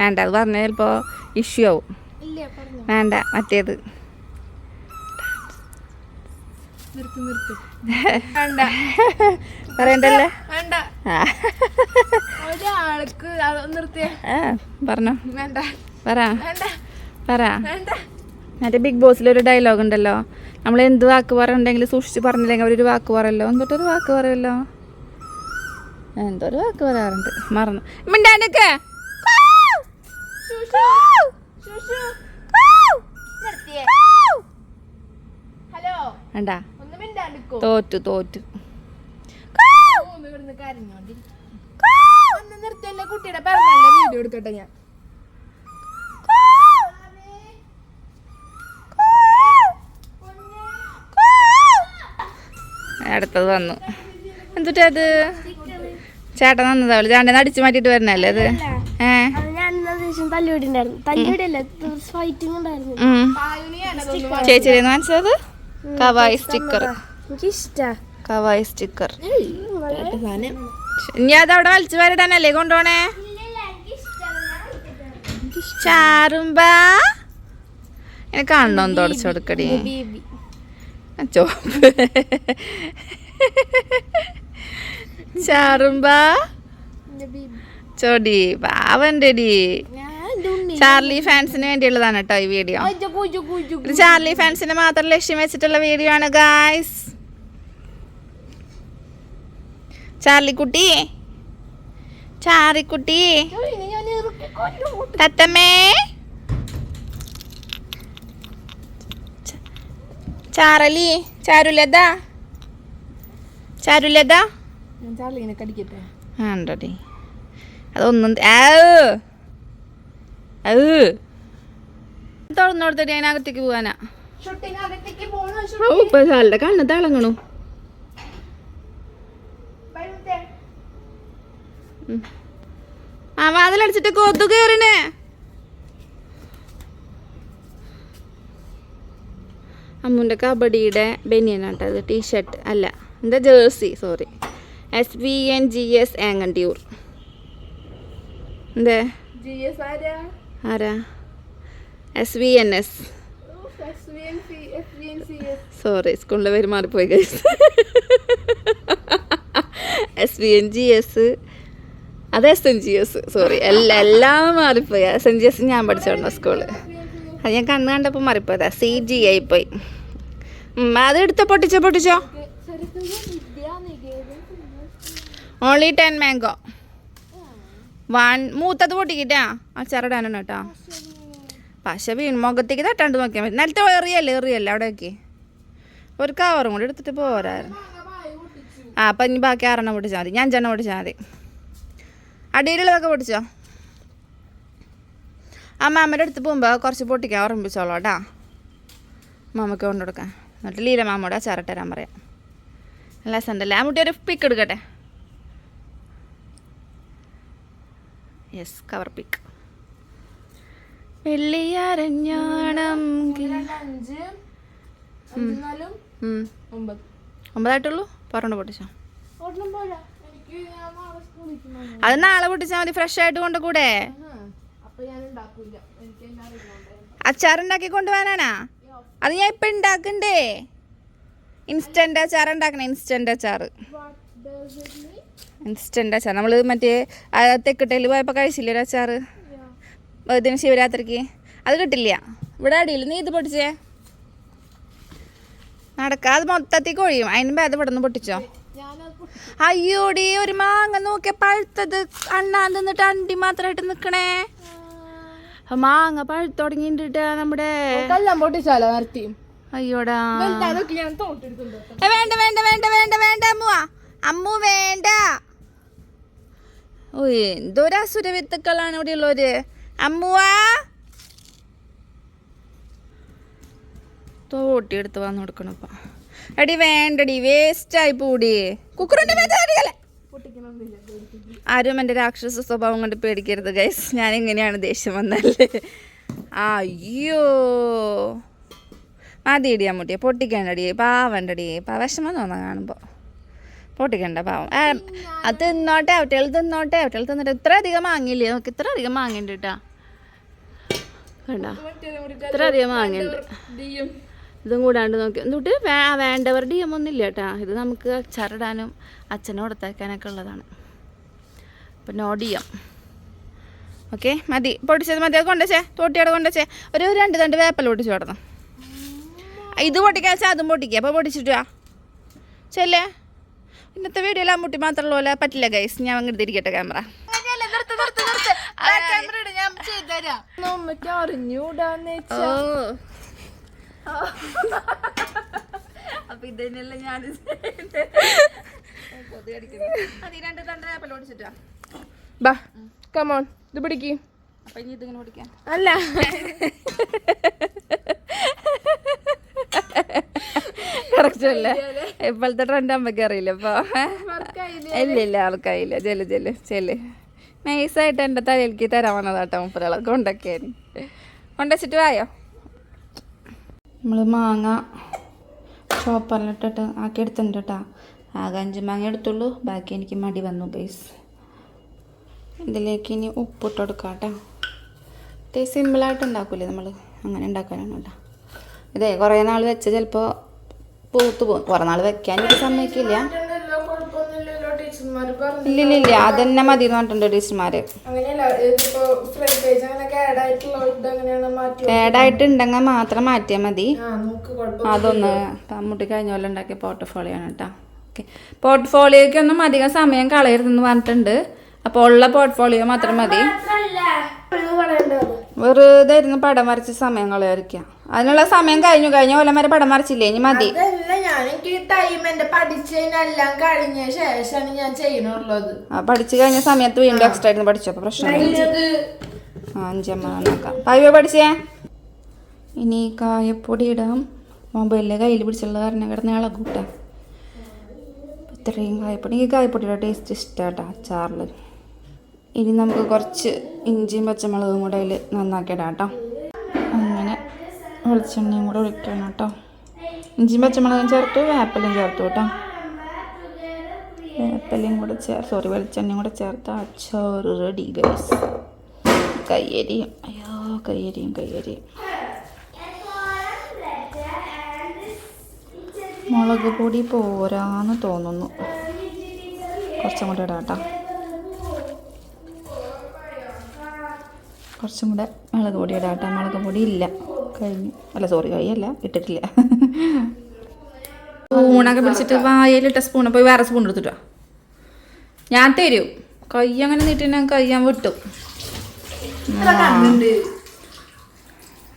വേണ്ട അത് പറഞ്ഞാൽ ചിലപ്പോൾ ഇഷ്യൂ ആവും. വേണ്ട മറ്റേത് പറയണ്ടല്ലേ. പറഞ്ഞോ പറ. മറ്റേ ബിഗ് ബോസിലൊരു ഡയലോഗ് ഉണ്ടല്ലോ. നമ്മൾ എന്ത് വാക്ക് പറയുന്നുണ്ടെങ്കിൽ സൂക്ഷിച്ച് പറഞ്ഞില്ലെങ്കിൽ അവരൊരു വാക്ക് പറയല്ലോ. എന്തൊരു വാക്ക് പറയുമല്ലോ. എന്തൊരു വാക്ക് പറയാറുണ്ട്. മറന്നു. മിണ്ടാണ്ടൊക്കെ വേണ്ട. തോറ്റു കുട്ടിയുടെ പറഞ്ഞ വീഡിയോ എടുക്കട്ടെ ഞാൻ. അടുത്തത് വന്നു. എന്തുട്ടാ അത്? ചേട്ടൻ വന്നതാവള്. ചേട്ടൻ അടിച്ചു മാറ്റിട്ട് വരണല്ലേ അത്? ചേച്ചിന്ന് മനസ്സിലത് കവായി സ്റ്റിക്കർ. ഇനി അതവിടെ വലിച്ചു വരടാനല്ലേ കൊണ്ടുപോണേ? ചാറുമ്പാ എന്നെ കാണണോന്ന് തുടച്ചു കൊടുക്കടി. ചോപ്പ് ചാറുമ്പാ ചോടി പാവണ്ടടി. ചാർലി ഫാൻസിന് വേണ്ടിയുള്ളതാണ് കേട്ടോ ഈ വീഡിയോ. ഇത് ചാർലി ഫാൻസിനെ മാത്രം ലക്ഷ്യം വെച്ചിട്ടുള്ള വീഡിയോ ആണ് ഗായ്സ്. ചാർലിക്കുട്ടി ചാറിക്കുട്ടി തത്തമ്മേ ചാറലി ചാരുലത ചാരുലത ആണ്ടോടി അതൊന്നും തുറന്നോടത്തടി അതിനകത്തേക്ക് പോവാനാ. ഇപ്പൊ സാലിന്റെ കണ്ണ് തിളങ്ങണു. ആ വാതിലടിച്ചിട്ട് കൊതു കേറിനെ. അമ്മുൻ്റെ കബഡിയുടെ ബനിയനാട്ടോ അത്. ടീഷർട്ട് അല്ല, എന്താ ജേഴ്സി, സോറി. SVNGS ആങ്ങണ്ടിയൂർ. എന്തേ ആരാ? SVNS സോറി, സ്കൂളിലെ പേര് മാറിപ്പോയി ഗൈസ്. SVNGS അത് SNGS, സോറി, എല്ലാം മാറിപ്പോയി. SNGS ഞാൻ പഠിച്ചോണ്ടോ സ്കൂള്, അത് ഞാൻ കണ്ണ് കണ്ടപ്പോൾ മാറിപ്പോയതാ. CG ആയിപ്പോയി. അത് എടുത്തോ, പൊട്ടിച്ചോ. Only 10 mango. മൂത്തത് പൊട്ടിക്കിട്ടാ അച്ചാറിടാനാണ് കേട്ടോ. പക്ഷെ മുഖത്തേക്ക് തട്ടാണ്ട് നോക്കിയാൽ മതി. നിലത്ത് എറിയല്ലേ അവിടെ വെക്കി. ഒരു കവറും കൂടി എടുത്തിട്ട് പോരായിരുന്നു. അപ്പം ഇനി ബാക്കി 6 പൊട്ടിച്ചാൽ മതി. ഞാൻ 5 പൊട്ടിച്ചാൽ മതി. അടിയിലുള്ളതൊക്കെ പൊട്ടിച്ചോ. മാമയുടെ അടുത്ത് പോകുമ്പോൾ കുറച്ച് പൊട്ടിക്കാൻ ഓർമ്മിപ്പിച്ചോളൂ കേട്ടോ. മാമയ്ക്ക് കൊണ്ടു കൊടുക്കാൻ. എന്നിട്ട് ലീല മാമയോട് അച്ചാറിട്ട് തരാൻ പറയാം. നല്ല രസമുണ്ടല്ലേ. ആ മുട്ടി ഒരു പിക്ക് എടുക്കട്ടെ. യെസ്, കവർ പിക്ക്. വെള്ളിയരഞ്ഞാണം 9 പറഞ്ഞോണ്ട് പൊട്ടിച്ചോ. അത് നാളെ പൊട്ടിച്ചാൽ മതി. ഫ്രഷ് ആയിട്ട് കൊണ്ട് കൂടെ. അച്ചാറുണ്ടാക്കി കൊണ്ടുപോകാനാണാ? അത് ഞാൻ ഇപ്പം ഉണ്ടാക്കണ്ടേ. ഇൻസ്റ്റന്റ് അച്ചാർ ഉണ്ടാക്കണേ. ഇൻസ്റ്റന്റ് അച്ചാർ നമ്മൾ മറ്റേ തെക്കിട്ടയിൽ പോയപ്പോൾ കഴിച്ചില്ലേ ഒരു അച്ചാർ, ഇതിന് ശിവരാത്രിക്ക്? അത് കിട്ടില്ല ഇവിടെ അടിയിൽ. നീ ഇത് പൊട്ടിച്ചേ. നടക്കാതെ മൊത്തത്തിൽ കൊഴിയും. അതിന് ഭേദം ഇവിടെ നിന്ന് പൊട്ടിച്ചോ. അയ്യോടി, ഒരു മാങ്ങ നോക്കിയ പഴുത്തത് അണ്ണാൻ തിന്നിട്ട് അണ്ടി മാത്രമായിട്ട് നിക്കണേ. മാങ്ങ പഴുത്ത് തുടങ്ങിട്ട് നമ്മുടെ അയ്യോടാ. വേണ്ട അമ്മു വേണ്ട. ഓ, എന്തോര അസുര വിത്തുക്കളാണ് ഇവിടെ ഉള്ളവര്. അമ്മുവാ തോട്ടിയെടുത്ത് വന്ന് കൊടുക്കണപ്പ. എടി വേണ്ടടി, വേസ്റ്റായി പൂടി. കുക്കറിന്റെ ആരും എൻ്റെ രാക്ഷസ സ്വഭാവം കൊണ്ട് പേടിക്കരുത് ഗൈസ്. ഞാനിങ്ങനെയാണ് ദേഷ്യം വന്നല്ലേ. അയ്യോ മതിയടി അമ്മൂട്ടിയെ, പൊട്ടിക്കണ്ടടി. പാവണ്ടടി, വിഷമം തോന്നാൻ കാണുമ്പോൾ. പൊട്ടിക്കണ്ട പാവം. അത് തിന്നോട്ടെ, അവറ്റകൾ തിന്നോട്ടെ. തിന്നിട്ട് ഇത്ര അധികം വാങ്ങിയില്ലേ? നമുക്ക് ഇത്ര അധികം വാങ്ങിണ്ട് കേട്ടാ. കണ്ട, ഇത്ര അധികം വാങ്ങിണ്ട്. ഇതും കൂടാണ്ട് നോക്കി എന്നിട്ട് വേണ്ടവർ DM ഒന്നും ഇല്ല കേട്ടാ. ഇത് നമുക്ക് അച്ചാറിടാനും അച്ഛനെ കൊടുത്തേക്കാനൊക്കെ ഉള്ളതാണ്. അപ്പം നോ DM. ഓക്കെ, മതി. പൊട്ടിച്ചത് മതി. അത് കൊണ്ടുവച്ചേ, തോട്ടിയോടെ കൊണ്ടുവച്ചേ. ഒരു 2 തണ്ട് വേപ്പല പൊട്ടിച്ചു കിടന്നു. ഇത് പൊട്ടിക്കാൻ വെച്ചാൽ അതും പൊട്ടിക്കുക. അപ്പോൾ പൊട്ടിച്ചിട്ട് ചെല്ലേ. ഇന്നത്തെ വീഡിയോയിൽ അമ്മൂട്ടി മാത്രമുള്ള പോലെ പറ്റില്ല ഗൈസ്. ഞാൻ അങ്ങോട്ട് തിരിക്കട്ടെ ക്യാമറ. അപ്പൊ ഇതന്നെയല്ല ഞാൻ ഇത് 2 തണ്ട് വേപ്പല പൊട്ടിച്ചിട്ടാ. ബാ കമോൺ, ഇത് പിടിക്ക്. അപ്പൊ ഇനി ഇതിങ്ങനെ പൊടിക്കാൻ അല്ല. കറക്റ്റ് അല്ലേ? ഇപ്പോഴത്തെ ട്രെൻഡ് അമ്മയ്ക്ക് അറിയില്ല. അപ്പൊ ഇല്ല ആൾക്കായില്ല. ചെല്ല് നൈസായിട്ട് എൻ്റെ തലയിലേക്ക് തരാൻ വന്നതാട്ടോ. മുപ്പുരളെ കൊണ്ടൊക്കെയായിരുന്നു. കൊണ്ടുവച്ചിട്ട് വായോ. നമ്മൾ മാങ്ങ ചോപ്പറിലിട്ടിട്ട് ആക്കി എടുത്തിട്ടുണ്ട് കേട്ടോ. ആകെ 5 മാങ്ങ എടുത്തുള്ളൂ, ബാക്കി എനിക്ക് മടി വന്നു ഗൈസ്. ഇതിലേക്ക് ഇനി ഉപ്പിട്ട് കൊടുക്കാം കേട്ടോ. ഇത് സിമ്പിളായിട്ട് ഉണ്ടാക്കൂലേ നമ്മൾ, അങ്ങനെ ഉണ്ടാക്കാനാണ് കേട്ടോ. ഇതേ കുറേ നാൾ വെച്ച് ചിലപ്പോൾ പൂത്ത് പോകും. കുറേ നാൾ വെക്കാൻ എനിക്ക് സമ്മതിക്കില്ല. ഇല്ലില്ല അതന്നെ മതി എന്ന് പറഞ്ഞിട്ടുണ്ട് ടീച്ചർമാർ. കേടായിട്ടുണ്ടെങ്കിൽ മാത്രം മാറ്റിയാൽ മതി. അതൊന്ന് മുട്ടി കഴിഞ്ഞ പോലെ ഉണ്ടാക്കിയ പോർട്ട്ഫോളിയോ ആണ് കേട്ടോ. ഓക്കെ, പോർട്ട്ഫോളിയോയ്ക്കൊന്നും അധികം സമയം കളയരുതെന്ന് പറഞ്ഞിട്ടുണ്ട്. അപ്പോൾ ഉള്ള പോർട്ട്ഫോളിയോ മാത്രം മതി. വെറുതെ ഇരുന്ന് പടം വരച്ച് സമയം കളയായിരിക്കാം. അതിനുള്ള സമയം കഴിഞ്ഞ കൊല്ലം വരെ പടം വരച്ചില്ലേ, ഇനി മതി. പഠിച്ചു കഴിഞ്ഞ സമയത്ത് വീണ്ടും എക്സ്ട്രാ ആയിരുന്നു പഠിച്ചു. അപ്പൊ പ്രശ്നമില്ല. 5 നോക്കാം. പായ്വ പഠിച്ചേ. ഇനി കായപ്പൊടി ഇടാം. മൊബൈലിലെ കയ്യിൽ പിടിച്ചുള്ള കാരണം കിടന്ന് ഇളകൂട്ടാം. ഇത്രയും കായപ്പൊടി, ഈ കായപ്പൊടിയുടെ ടേസ്റ്റ് ഇഷ്ടമാട്ടോ അച്ചാറിൽ. ഇനി നമുക്ക് കുറച്ച് ഇഞ്ചിയും പച്ചമുളകും കൂടെ അതിൽ നന്നാക്കി ഇടാം കേട്ടോ. അങ്ങനെ വെളിച്ചെണ്ണയും കൂടെ ഒഴിക്കണം കേട്ടോ. ഇഞ്ചിയും പച്ചമുളകും ചേർത്തു, വേപ്പിലയും ചേർത്തു കേട്ടോ. വേപ്പിലയും കൂടെ വെളിച്ചെണ്ണയും കൂടെ ചേർത്ത് അച്ചാറ് റെഡി ഗൈസ്. കയ്യരിയും, അയ്യോ കയ്യരിയും. മുളക് പൊടി പോരാന്ന് തോന്നുന്നു, കുറച്ചും കൂടെ ഇടാം കേട്ടോ. കുറച്ചും കൂടെ മുളക് പൊടി ഇടാം കേട്ടോ. മുളക് പൊടി ഇല്ല, കഴിഞ്ഞു. കൈയല്ല, ഇട്ടിട്ടില്ല. സ്പൂണൊക്കെ പിടിച്ചിട്ട് വായയിലിട്ട സ്പൂണ് പോയി വേറെ സ്പൂൺ എടുത്തിട്ടാ ഞാൻ തരും. കൈ അങ്ങനെ നീട്ടി കൈ ഞാൻ വിട്ടു.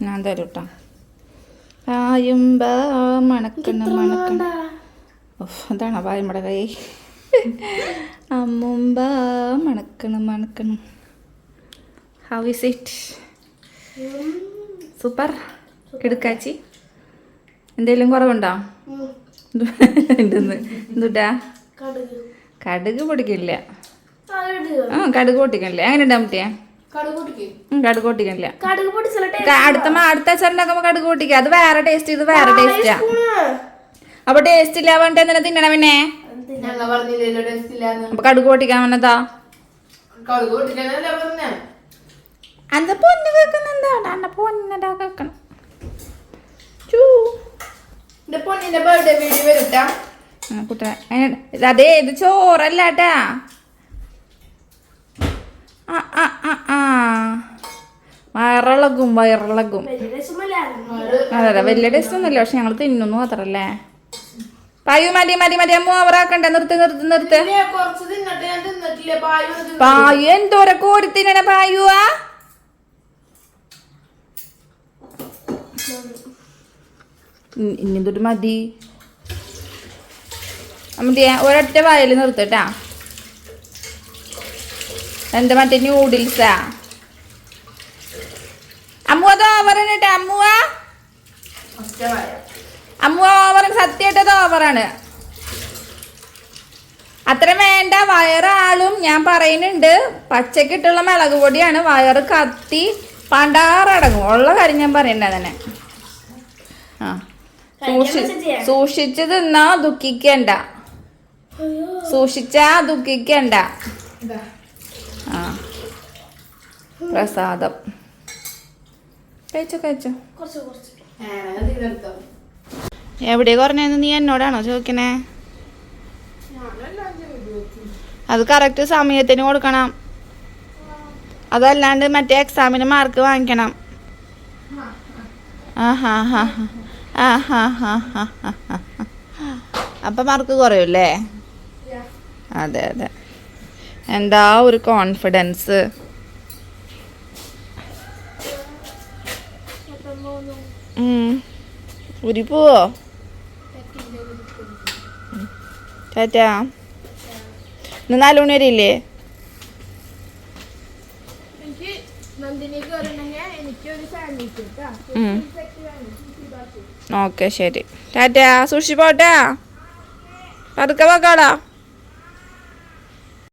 ഞാൻ തരും കേട്ടോ. പായുമ്പോ മണക്കണം. അതാണോ പായുമ്പടെ കൈ? അമ്മുമ്പ മണക്കണം. How is it? സൂപ്പർ. കിടക്കാച്ചി എന്തെങ്കിലും കുറവുണ്ടോ? എന്തുട്ടാ? കടുക് പൊടിക്കില്ല. കടുക് പൊട്ടിക്കണില്ല. എങ്ങനെ ഉണ്ടാ മുട്ടിയാ? കടുക് പൊട്ടിക്കണില്ല. അടുത്ത അച്ചാറുണ്ടാക്കുമ്പോ കടുക് പൊട്ടിക്കുക. അത് വേറെ ടേസ്റ്റ്, ഇത് വേറെ ടേസ്റ്റാ. അപ്പൊ ടേസ്റ്റ് ഇല്ല പറഞ്ഞിട്ട് എന്തിനാ തിന്നണ പിന്നെ? അപ്പൊ കടുക് പൊട്ടിക്കാൻ വന്നതാ. അന്ന പൊന്ന് കേൾക്കുന്നെന്താണ്? അന്ന പൊന്നതാ കേൾക്കണം. അതേ ഇത് ചോറല്ലാട്ടാ. വയറിളകും. അതെ വലിയ ടേസ്റ്റ് ഒന്നുമില്ല, പക്ഷെ ഞങ്ങൾ തിന്നുന്നു മാത്രല്ലേ. പായു മതി അമ്മ അവറാക്കണ്ട. നിർത്ത്. പായു എന്തോരെ കോരി തിന്നണ പായുവാ. ഇനിന്തൊരു മതി. മതിയാ, ഒരൊറ്റ വായൽ നിർത്തട്ടാ. എന്താ മറ്റേ ന്യൂഡിൽസാ? അമ്മു അത് ഓവറാണ് കേട്ടോ. അമ്മു ഓവറാണ്, സത്യമായിട്ടത് ഓവറാണ്. അത്ര വേണ്ട. വയറാളും ഞാൻ പറയുന്നുണ്ട്. പച്ചക്കിട്ടുള്ള മുളക് പൊടിയാണ്. വയറ് കത്തി പണ്ടാറടങ്ങും. ഉള്ള കാര്യം ഞാൻ പറയണ്ട തന്നെ. സൂക്ഷിച്ച് തിന്നാ ദുഃഖിക്കണ്ട. പ്രസാദം കഴിച്ചോ. എവിടെ കുറഞ്ഞെന്ന് നീ എന്നോടാണോ ചോദിക്കണേ? അത് കറക്റ്റ് സമയത്തിന് കൊടുക്കണം. അതല്ലാണ്ട് മറ്റേ എക്സാമിന് മാർക്ക് വാങ്ങിക്കണം. അപ്പം മാർക്ക് കുറയൂല്ലേ? അതെ എന്താ ഒരു കോൺഫിഡൻസ്. ഊരി പോവോ? ടാറ്റാ. ഇന്ന് 4 മണി വരെയില്ലേ? ഓക്കെ ശരി. ടാറ്റാ. സൂക്ഷിച്ച് പോട്ടാ. പതുക്കെ പോക്കാടാ.